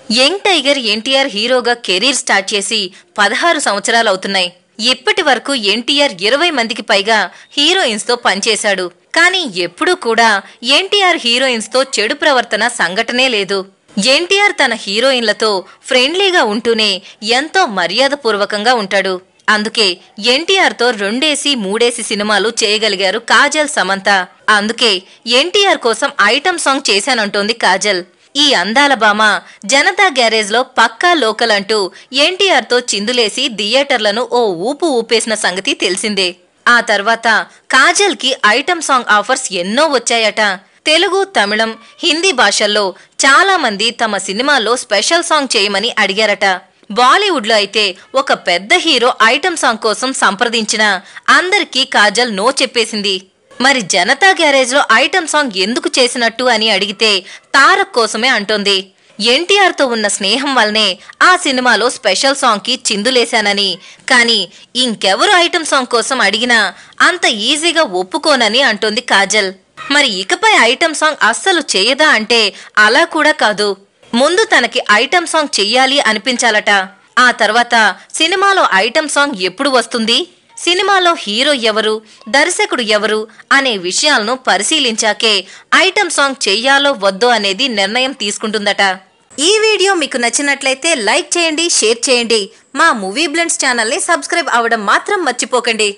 Young tiger NTR హీరోగా career start చేసి 16 సంవత్సరాలు అవుతున్నాయి. ఇప్పటి వరకు ఎన్టీఆర్ 20 మందికి పైగా హీరోయిన్స్ తో పనిచేశాడు. కానీ ఎప్పుడూ కూడా ఎన్టీఆర్ హీరోయిన్స్ తో చెడు ప్రవర్తన సంఘటనే లేదు. ఎన్టీఆర్ తన హీరోయిన్లతో ఫ్రెండ్లీగా ఉంటూనే ఎంతో మర్యాదపూర్వకంగా ఉంటాడు. అందుకే ఎన్టీఆర్ తో 2 3 సినిమాలు చేయగలిగారు కాజల్, సమంత. అందుకే ఎన్టీఆర్ కోసం ఐటమ్ సాంగ్ చేశానంటోంది కాజల్. ఈ అందాల భామ జనతా గ్యారేజ్ లో పక్కా లోకల్ అంటూ ఎన్టీఆర్ తో చిందులేసి థియేటర్లను ఓ ఊపు ఊపేసిన సంగతి తెలిసిందే. ఆ తర్వాత కాజల్ కి ఐటమ్ సాంగ్ ఆఫర్స్ ఎన్నో వచ్చాయట. తెలుగు, తమిళం, హిందీ భాషల్లో చాలా మంది తమ సినిమాల్లో స్పెషల్ సాంగ్ చేయమని అడిగారట. బాలీవుడ్ లో అయితే ఒక పెద్ద హీరో ఐటమ్ సాంగ్ కోసం సంప్రదించినా అందరికీ కాజల్ నో చెప్పేసింది. మరి జనతా గ్యారేజ్ లో ఐటమ్ సాంగ్ ఎందుకు చేసినట్టు అని అడిగితే తారక్ కోసమే అంటోంది. ఎన్టీఆర్ తో ఉన్న స్నేహం వల్లనే ఆ సినిమాలో స్పెషల్ సాంగ్ కి చిందులేశానని, కానీ ఇంకెవరు ఐటమ్ సాంగ్ కోసం అడిగినా అంత ఈజీగా ఒప్పుకోనని అంటోంది కాజల్. మరి ఇకపై ఐటమ్ సాంగ్ అస్సలు చేయదా అంటే అలా కూడా కాదు. ముందు తనకి ఐటమ్ సాంగ్ చెయ్యాలి అనిపించాలట. ఆ తర్వాత సినిమాలో ఐటమ్ సాంగ్ ఎప్పుడు వస్తుంది, సినిమాలో హీరో ఎవరు, దర్శకుడు ఎవరు అనే విషయాలను పరిశీలించాకే ఐటమ్ సాంగ్ చెయ్యాలో వద్దో అనేది నిర్ణయం తీసుకుంటుందట. ఈ వీడియో మీకు నచ్చినట్లయితే లైక్ చేయండి, షేర్ చేయండి. మా మూవీ బ్లెండ్స్ ఛానల్ని సబ్స్క్రైబ్ అవ్వడం మాత్రం మర్చిపోకండి.